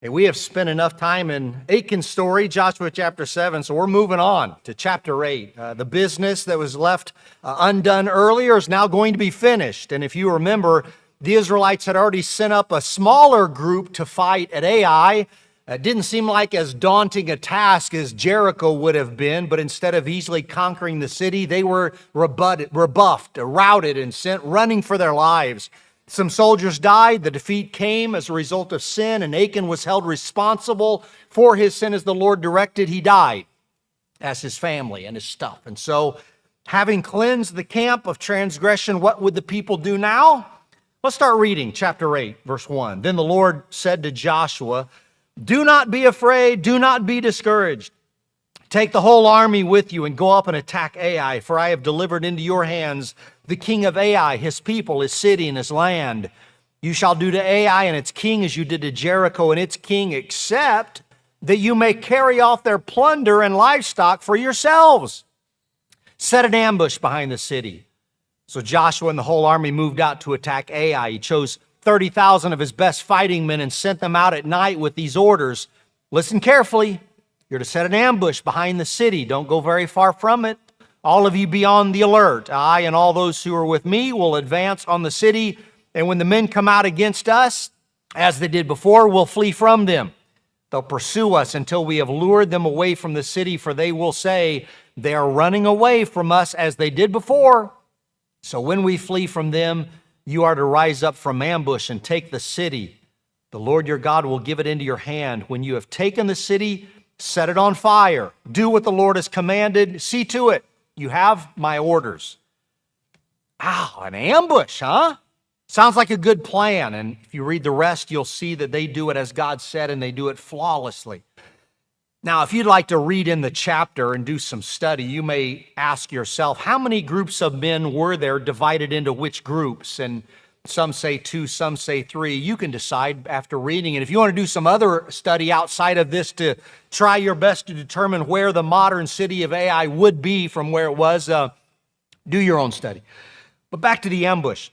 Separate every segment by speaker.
Speaker 1: Hey, we have spent enough time in Achan's story, Joshua chapter 7, so we're moving on to chapter 8. The business that was left undone earlier is now going to be finished. And if you remember, the Israelites had already sent up a smaller group to fight at Ai. It didn't seem like as daunting a task as Jericho would have been, but instead of easily conquering the city, they were rebuffed, routed, and sent running for their lives. Some soldiers died. The defeat came as a result of sin, and Achan was held responsible for his sin as the Lord directed. He died, as his family and his stuff. And so, having cleansed the camp of transgression, what would the people do now? Let's start reading chapter 8, verse 1. Then the Lord said to Joshua, "Do not be afraid, do not be discouraged. Take the whole army with you and go up and attack Ai, for I have delivered into your hands the king of Ai, his people, his city, and his land. You shall do to Ai and its king as you did to Jericho and its king, except that you may carry off their plunder and livestock for yourselves. Set an ambush behind the city." So Joshua and the whole army moved out to attack Ai. He chose 30,000 of his best fighting men and sent them out at night with these orders. Listen carefully. You're to set an ambush behind the city. Don't go very far from it. All of you be on the alert. I and all those who are with me will advance on the city. And when the men come out against us, as they did before, we'll flee from them. They'll pursue us until we have lured them away from the city, for they will say, "They are running away from us as they did before." So when we flee from them, you are to rise up from ambush and take the city. The Lord your God will give it into your hand. When you have taken the city, set it on fire. Do what the Lord has commanded. See to it. You have my orders. An ambush, huh? Sounds like a good plan. And if you read the rest, you'll see that they do it as God said, and they do it flawlessly. Now, if you'd like to read in the chapter and do some study, you may ask yourself, how many groups of men were there divided into which groups? And some say 2, some say 3. You can decide after reading. And if you want to do some other study outside of this to try your best to determine where the modern city of Ai would be from where it was, do your own study. But back to the ambush.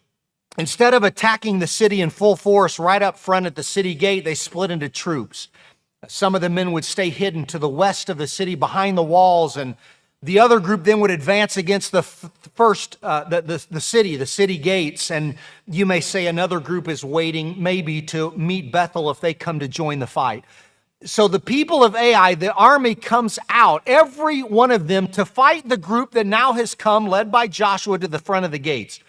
Speaker 1: Instead of attacking the city in full force right up front at the city gate, they split into troops. Some of the men would stay hidden to the west of the city behind the walls, and the other group then would advance against the city gates. And you may say another group is waiting maybe to meet Bethel if they come to join the fight. So the people of Ai, the army comes out, every one of them, to fight the group that now has come, led by Joshua, to the front of the gates.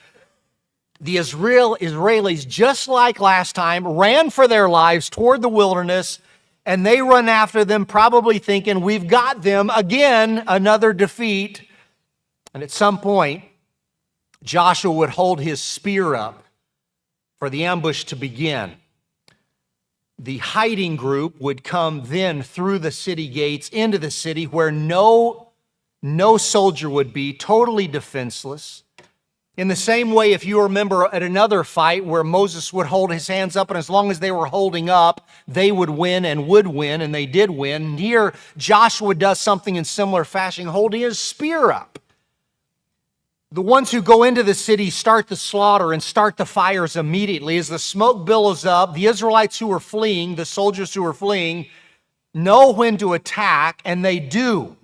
Speaker 1: The Israelis, just like last time, ran for their lives toward the wilderness, and they run after them, probably thinking, we've got them, again, another defeat. And at some point, Joshua would hold his spear up for the ambush to begin. The hiding group would come then through the city gates into the city where no soldier would be, totally defenseless. In the same way, if you remember at another fight where Moses would hold his hands up, and as long as they were holding up, they would win, and they did win. And here, Joshua does something in similar fashion, holding his spear up. The ones who go into the city start the slaughter and start the fires immediately. As the smoke billows up, the Israelites who are fleeing, the soldiers who are fleeing, know when to attack, and they do.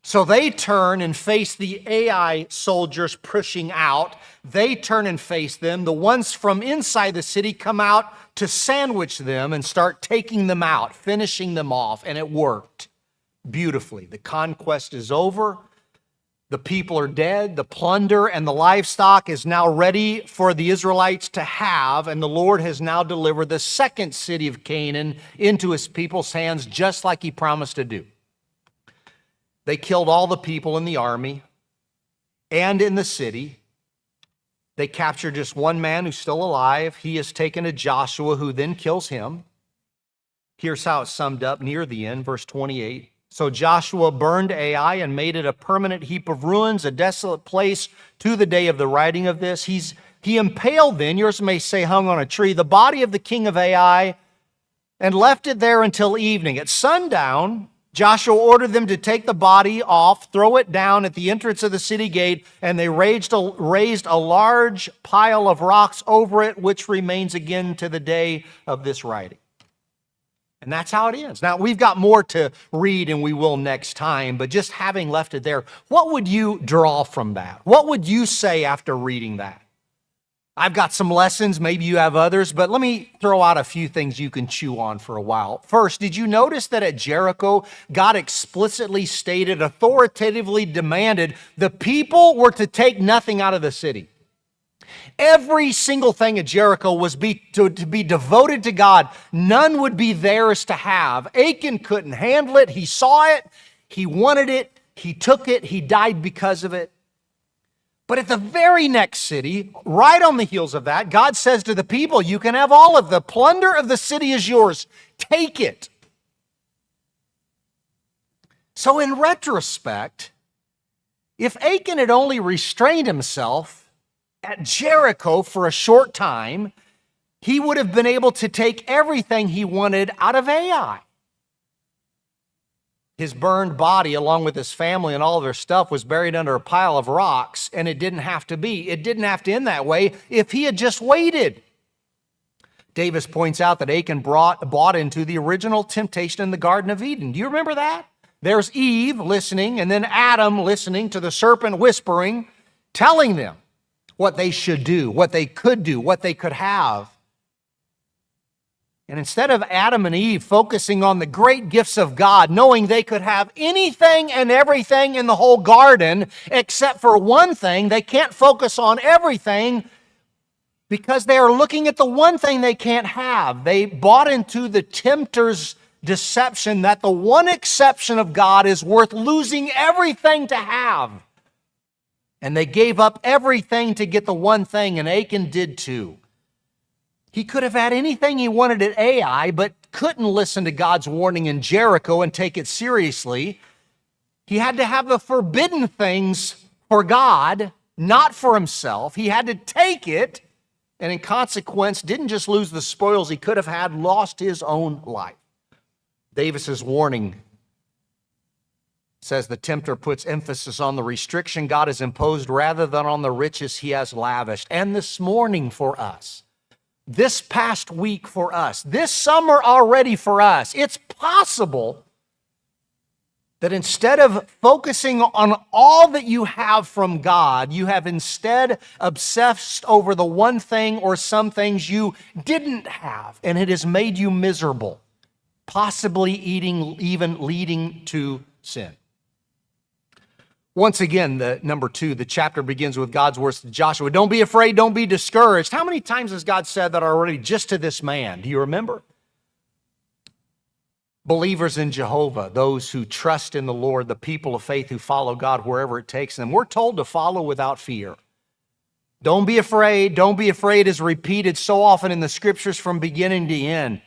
Speaker 1: So they turn and face the Ai soldiers pushing out. They turn and face them. The ones from inside the city come out to sandwich them and start taking them out, finishing them off. And it worked beautifully. The conquest is over. The people are dead. The plunder and the livestock is now ready for the Israelites to have. And the Lord has now delivered the second city of Canaan into his people's hands, just like he promised to do. They killed all the people in the army and in the city. They captured just one man who's still alive. He is taken to Joshua, who then kills him. Here's how it's summed up near the end, verse 28. So Joshua burned Ai and made it a permanent heap of ruins, a desolate place to the day of the writing of this. He impaled then, yours may say hung on a tree, the body of the king of Ai and left it there until evening. At sundown, Joshua ordered them to take the body off, throw it down at the entrance of the city gate, and they raised a large pile of rocks over it, which remains again to the day of this writing. And that's how it ends. Now, we've got more to read and we will next time, but just having left it there, what would you draw from that? What would you say after reading that? I've got some lessons, maybe you have others, but let me throw out a few things you can chew on for a while. First, did you notice that at Jericho, God explicitly stated, authoritatively demanded, the people were to take nothing out of the city? Every single thing at Jericho was to be devoted to God. None would be theirs to have. Achan couldn't handle it. He saw it. He wanted it. He took it. He died because of it. But at the very next city, right on the heels of that, God says to the people, you can have all of the plunder of the city is yours. Take it. So in retrospect, if Achan had only restrained himself at Jericho for a short time, he would have been able to take everything he wanted out of Ai. His burned body, along with his family and all of their stuff, was buried under a pile of rocks, and it didn't have to be. It didn't have to end that way if he had just waited. Davis points out that Achan bought into the original temptation in the Garden of Eden. Do you remember that? There's Eve listening, and then Adam listening to the serpent whispering, telling them what they should do, what they could have. And instead of Adam and Eve focusing on the great gifts of God, knowing they could have anything and everything in the whole garden, except for one thing, they can't focus on everything because they are looking at the one thing they can't have. They bought into the tempter's deception that the one exception of God is worth losing everything to have. And they gave up everything to get the one thing, and Achan did too. He could have had anything he wanted at Ai, but couldn't listen to God's warning in Jericho and take it seriously. He had to have the forbidden things for God, not for himself. He had to take it, and in consequence, didn't just lose the spoils he could have had, lost his own life. Davis's warning says the tempter puts emphasis on the restriction God has imposed rather than on the riches he has lavished. And this morning for us, this past week for us, this summer already for us, it's possible that instead of focusing on all that you have from God, you have instead obsessed over the one thing or some things you didn't have, and it has made you miserable, possibly even leading to sin. Once again, number 2, the chapter begins with God's words to Joshua. Don't be afraid, don't be discouraged. How many times has God said that already just to this man? Do you remember? Believers in Jehovah, those who trust in the Lord, the people of faith who follow God wherever it takes them, we're told to follow without fear. Don't be afraid is repeated so often in the scriptures from beginning to end.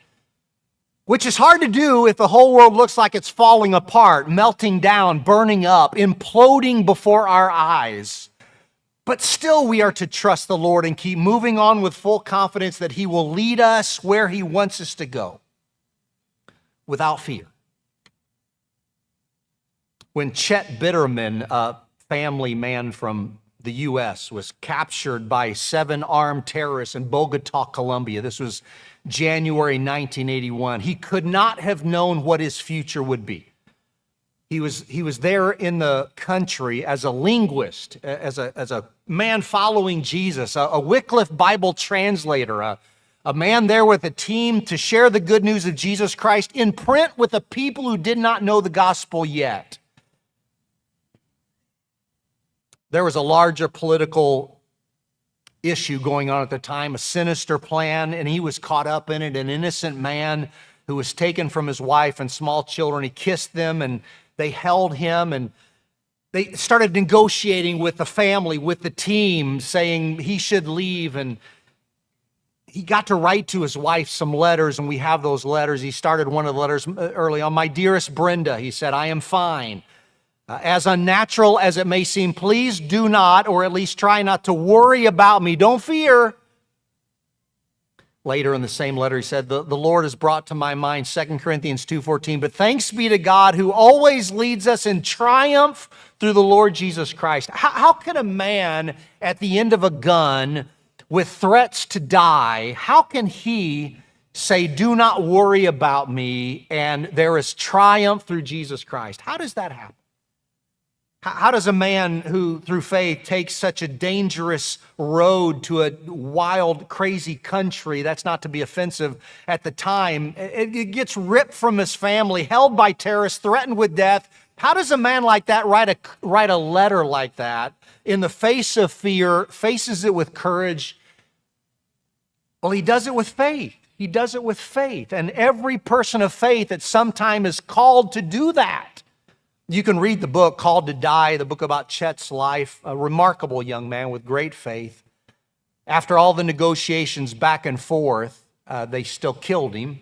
Speaker 1: Which is hard to do if the whole world looks like it's falling apart, melting down, burning up, imploding before our eyes. But still we are to trust the Lord and keep moving on with full confidence that He will lead us where He wants us to go, without fear. When Chet Bitterman, a family man from the U.S., was captured by 7 armed terrorists in Bogota, Colombia, this was January 1981. He could not have known what his future would be. He was there in the country as a linguist, as a man following Jesus, a Wycliffe Bible translator, a man there with a team to share the good news of Jesus Christ in print with the people who did not know the gospel yet. There was a larger political issue going on at the time, a sinister plan, and he was caught up in it. An innocent man who was taken from his wife and small children. He kissed them, and they held him, and they started negotiating with the family, with the team, saying he should leave. And he got to write to his wife some letters, and we have those letters. He started one of the letters early on. My dearest Brenda, he said, I am fine. As unnatural as it may seem, please do not, or at least try not to worry about me. Don't fear. Later in the same letter, he said, the Lord has brought to my mind 2 Corinthians 2:14, but thanks be to God who always leads us in triumph through the Lord Jesus Christ. How can a man at the end of a gun with threats to die, how can he say, do not worry about me, and there is triumph through Jesus Christ. How does that happen? How does a man who, through faith, takes such a dangerous road to a wild, crazy country, that's not to be offensive at the time, it gets ripped from his family, held by terrorists, threatened with death? How does a man like that write a letter like that in the face of fear, faces it with courage? Well, he does it with faith. He does it with faith. And every person of faith at some time is called to do that. You can read the book, Called to Die, the book about Chet's life, a remarkable young man with great faith. After all the negotiations back and forth, they still killed him.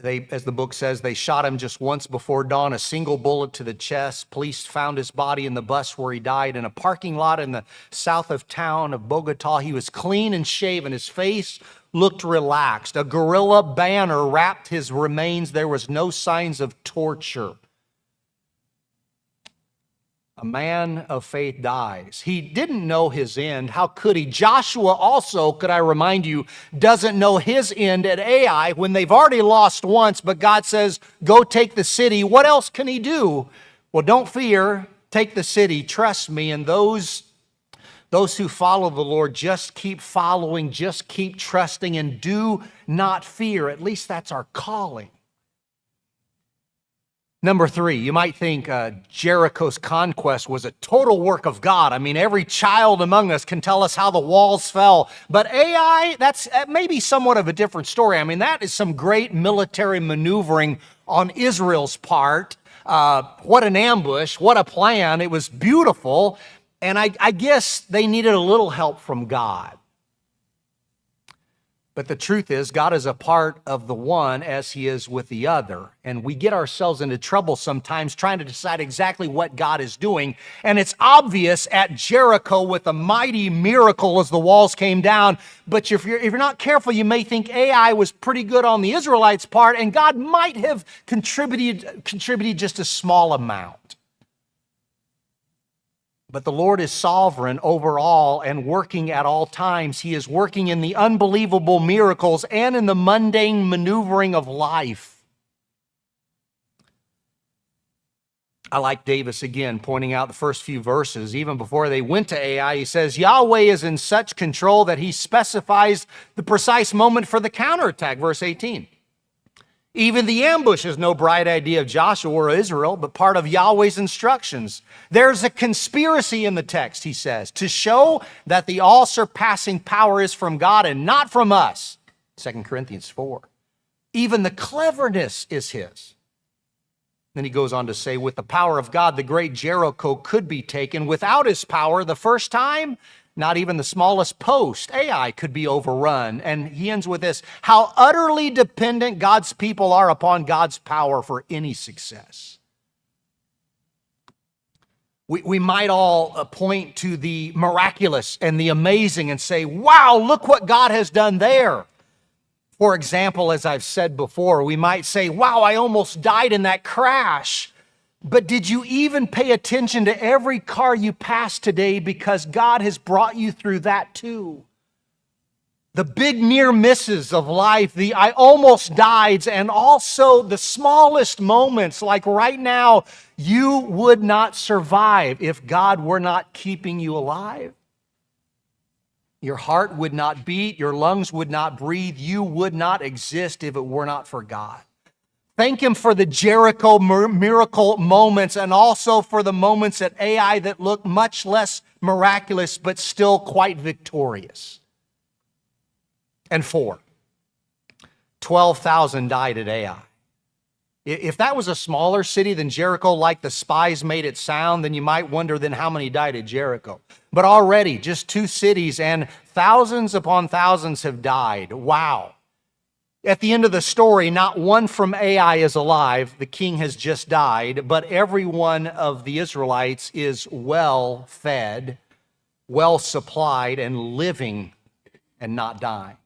Speaker 1: As the book says, they shot him just once before dawn, a single bullet to the chest. Police found his body in the bus where he died in a parking lot in the south of town of Bogota. He was clean and shaven. His face looked relaxed. A guerrilla banner wrapped his remains. There was no signs of torture. A man of faith dies. He didn't know his end. How could he? Joshua also, could I remind you, doesn't know his end at Ai when they've already lost once, but God says, go take the city. What else can he do? Well, don't fear. Take the city. Trust me. And those who follow the Lord, just keep following, just keep trusting, and do not fear. At least that's our calling. Number 3, you might think Jericho's conquest was a total work of God. I mean, every child among us can tell us how the walls fell. But Ai, that's maybe somewhat of a different story. I mean, that is some great military maneuvering on Israel's part. What an ambush, what a plan. It was beautiful. And I guess they needed a little help from God. But the truth is, God is a part of the one as he is with the other. And we get ourselves into trouble sometimes trying to decide exactly what God is doing. And it's obvious at Jericho with a mighty miracle as the walls came down. But if you're not careful, you may think Ai was pretty good on the Israelites' part, and God might have contributed just a small amount. But the Lord is sovereign over all and working at all times. He is working in the unbelievable miracles and in the mundane maneuvering of life. I like Davis again pointing out the first few verses. Even before they went to Ai, he says, Yahweh is in such control that he specifies the precise moment for the counterattack, verse 18. Even the ambush is no bright idea of Joshua or Israel, but part of Yahweh's instructions. There's a conspiracy in the text, he says, to show that the all-surpassing power is from God and not from us. 2 Corinthians 4. Even the cleverness is his. Then he goes on to say, with the power of God, the great Jericho could be taken. Without his power, the first time, not even the smallest post, Ai, could be overrun. And he ends with this, how utterly dependent God's people are upon God's power for any success. We might all point to the miraculous and the amazing and say, wow, look what God has done there. For example, as I've said before, we might say, wow, I almost died in that crash. But did you even pay attention to every car you passed today, because God has brought you through that too? The big near misses of life, the I almost died, and also the smallest moments, like right now, you would not survive if God were not keeping you alive. Your heart would not beat, your lungs would not breathe, you would not exist if it were not for God. Thank him for the Jericho miracle moments and also for the moments at Ai that look much less miraculous but still quite victorious. And 4, 12,000 died at Ai. If that was a smaller city than Jericho, like the spies made it sound, then you might wonder then how many died at Jericho. But already just 2 cities and thousands upon thousands have died. Wow. At the end of the story, not one from Ai is alive. The king has just died, but every one of the Israelites is well fed, well supplied, and living and not dying.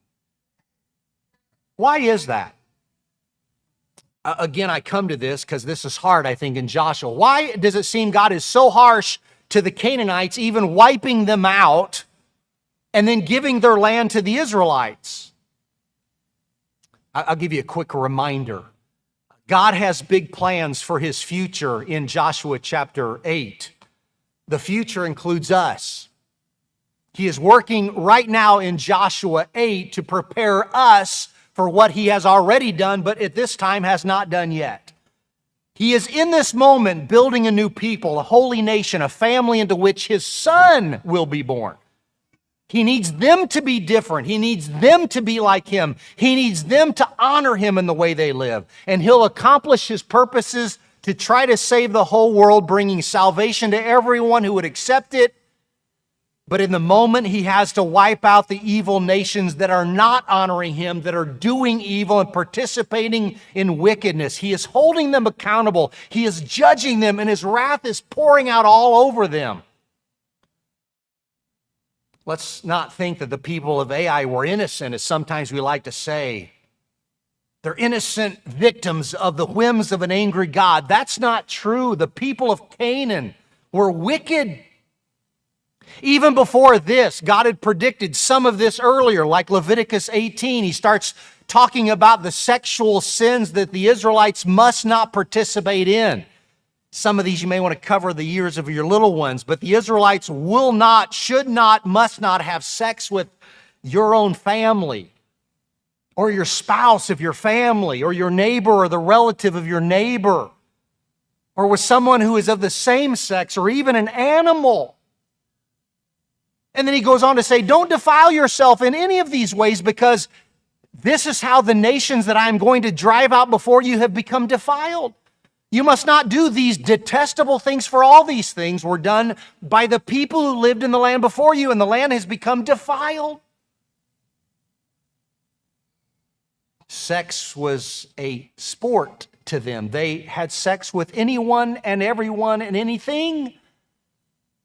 Speaker 1: Why is that? Again, I come to this because this is hard, I think, in Joshua. Why does it seem God is so harsh to the Canaanites, even wiping them out and then giving their land to the Israelites? I'll give you a quick reminder. God has big plans for his future in Joshua chapter 8. The future includes us. He is working right now in Joshua 8 to prepare us for what he has already done, but at this time has not done yet. He is in this moment building a new people, a holy nation, a family into which his son will be born. He needs them to be different. He needs them to be like him. He needs them to honor him in the way they live. And he'll accomplish his purposes to try to save the whole world, bringing salvation to everyone who would accept it. But in the moment, he has to wipe out the evil nations that are not honoring him, that are doing evil and participating in wickedness. He is holding them accountable. He is judging them, and his wrath is pouring out all over them. Let's not think that the people of Ai were innocent, as sometimes we like to say. They're innocent victims of the whims of an angry God. That's not true. The people of Canaan were wicked. Even before this, God had predicted some of this earlier, like Leviticus 18. He starts talking about the sexual sins that the Israelites must not participate in. Some of these you may want to cover the ears of your little ones, but the Israelites will not, should not, must not have sex with your own family, or your spouse of your family, or your neighbor or the relative of your neighbor, or with someone who is of the same sex, or even an animal. And then he goes on to say, don't defile yourself in any of these ways, because this is how the nations that I am going to drive out before you have become defiled. You must not do these detestable things, for all these things were done by the people who lived in the land before you, and the land has become defiled. Sex was a sport to them. They had sex with anyone and everyone and anything.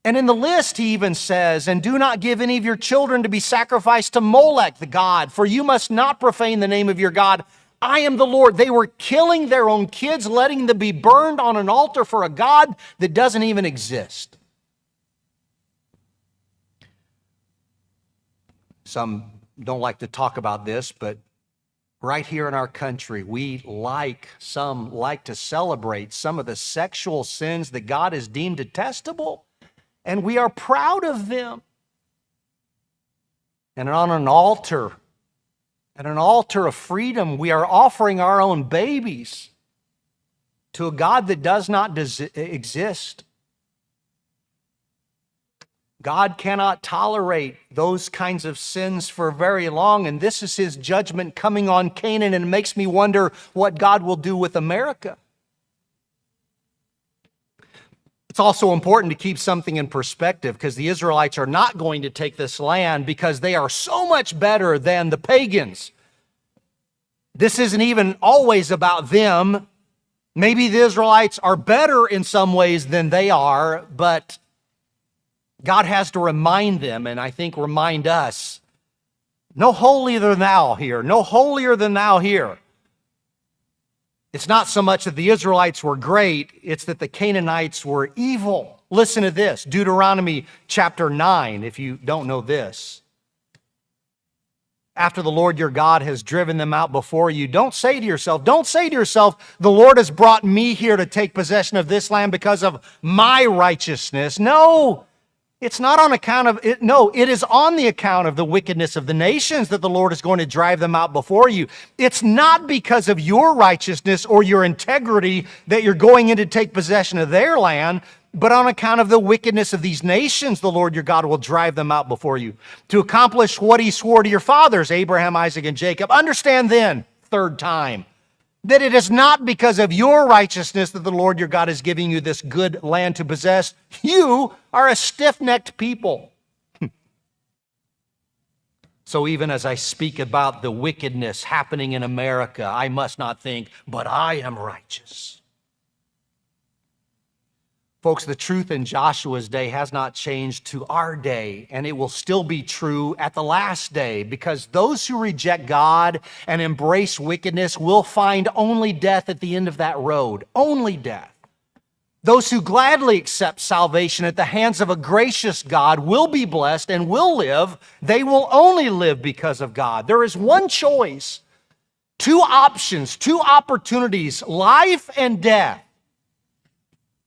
Speaker 1: And in the list, he even says, and do not give any of your children to be sacrificed to Molech, the god, for you must not profane the name of your God. I am the Lord. They were killing their own kids, letting them be burned on an altar for a God that doesn't even exist. Some don't like to talk about this, but right here in our country, some like to celebrate some of the sexual sins that God has deemed detestable, and we are proud of them. And on an altar, at an altar of freedom, we are offering our own babies to a God that does not exist. God cannot tolerate those kinds of sins for very long, and this is his judgment coming on Canaan, and it makes me wonder what God will do with America. It's also important to keep something in perspective, because the Israelites are not going to take this land because they are so much better than the pagans. This isn't even always about them. Maybe the Israelites are better in some ways than they are, but God has to remind them, and I think remind us, no holier than thou here, no holier than thou here. It's not so much that the Israelites were great, it's that the Canaanites were evil. Listen to this, Deuteronomy chapter 9, if you don't know this. After the Lord your God has driven them out before you, don't say to yourself, the Lord has brought me here to take possession of this land because of my righteousness. No, it's not on account of it. No, it is on the account of the wickedness of the nations that the Lord is going to drive them out before you. It's not because of your righteousness or your integrity that you're going in to take possession of their land, but on account of the wickedness of these nations, the Lord your God will drive them out before you to accomplish what he swore to your fathers, Abraham, Isaac, and Jacob. Understand then, third time, that it is not because of your righteousness that the Lord your God is giving you this good land to possess. You are a stiff-necked people. So even as I speak about the wickedness happening in America, I must not think, but I am righteous. Folks, the truth in Joshua's day has not changed to our day, and it will still be true at the last day, because those who reject God and embrace wickedness will find only death at the end of that road, only death. Those who gladly accept salvation at the hands of a gracious God will be blessed and will live. They will only live because of God. There is one choice, Two options, two opportunities, life and death.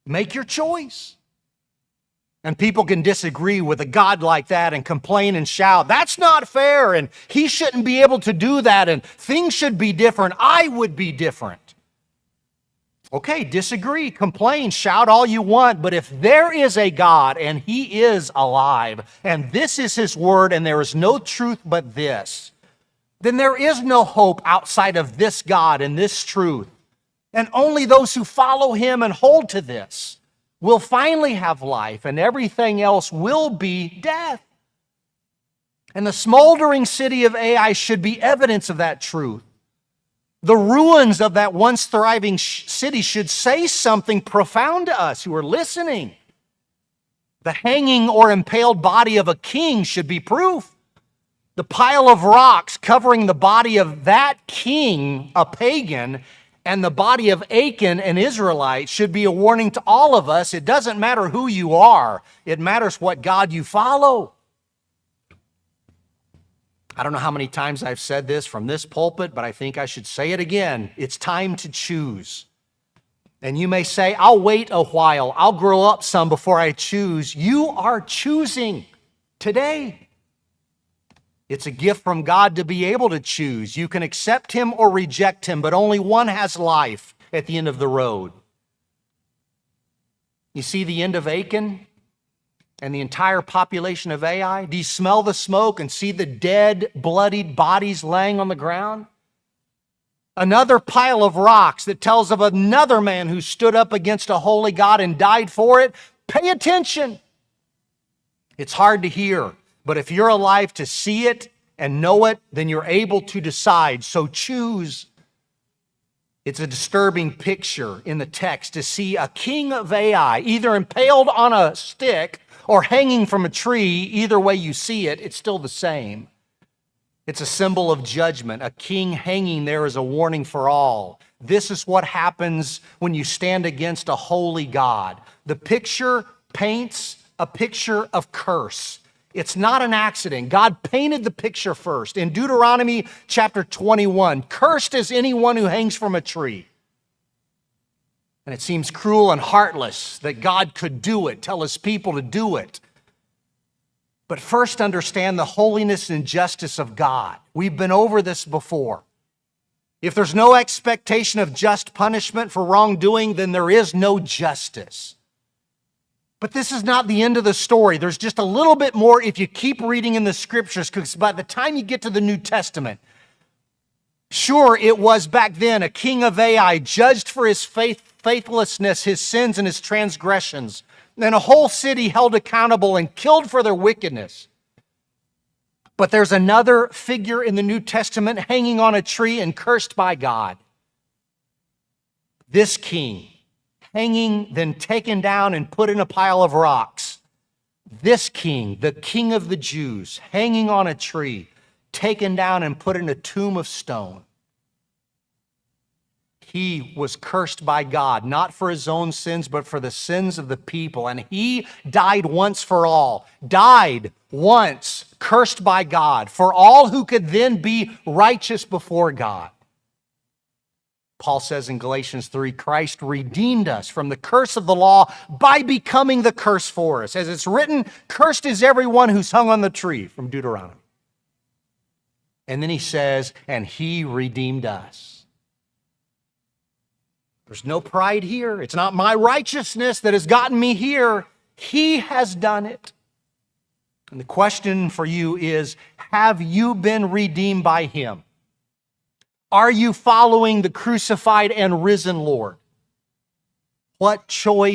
Speaker 1: Make your choice. And people can disagree with a God like that and complain and shout, that's not fair, and he shouldn't be able to do that, and things should be different. I would be different. Okay, disagree, complain, shout all you want, but if there is a God and he is alive, and this is his word, and there is no truth but this, then there is no hope outside of this God and this truth. And only those who follow him and hold to this will finally have life, and everything else will be death. And the smoldering city of Ai should be evidence of that truth. The ruins of that once thriving city should say something profound to us who are listening. The hanging or impaled body of a king should be proof. The pile of rocks covering the body of that king, a pagan, and the body of Achan, an Israelite, should be a warning to all of us. It doesn't matter who you are. It matters what God you follow. I don't know how many times I've said this from this pulpit, but I think I should say it again. It's time to choose. And you may say, I'll wait a while. I'll grow up some before I choose. You are choosing today. It's a gift from God to be able to choose. You can accept him or reject him, but only one has life at the end of the road. You see the end of Achan and the entire population of Ai? Do you smell the smoke and see the dead, bloodied bodies laying on the ground? Another pile of rocks that tells of another man who stood up against a holy God and died for it. Pay attention. It's hard to hear, but if you're alive to see it and know it, then you're able to decide. So choose. It's a disturbing picture in the text to see a king of Ai either impaled on a stick or hanging from a tree. Either way you see it, it's still the same. It's a symbol of judgment. A king hanging there is a warning for all. This is what happens when you stand against a holy God. The picture paints a picture of curse. It's not an accident. God painted the picture first. In Deuteronomy chapter 21, cursed is anyone who hangs from a tree. And it seems cruel and heartless that God could do it, tell his people to do it. But first understand the holiness and justice of God. We've been over this before. If there's no expectation of just punishment for wrongdoing, then there is no justice. But this is not the end of the story. There's just a little bit more if you keep reading in the scriptures, because by the time you get to the New Testament, sure, it was back then a king of Ai judged for his faithlessness, his sins, and his transgressions. And a whole city held accountable and killed for their wickedness. But there's another figure in the New Testament hanging on a tree and cursed by God. This king, hanging, then taken down and put in a pile of rocks. This king, the king of the Jews, hanging on a tree, taken down and put in a tomb of stone. He was cursed by God, not for his own sins, but for the sins of the people. And he died once for all, died once, cursed by God, for all who could then be righteous before God. Paul says in Galatians 3, Christ redeemed us from the curse of the law by becoming the curse for us. As it's written, cursed is everyone who's hung on the tree, from Deuteronomy. And then he says, and he redeemed us. There's no pride here. It's not my righteousness that has gotten me here. He has done it. And the question for you is, have you been redeemed by him? Are you following the crucified and risen Lord? What choice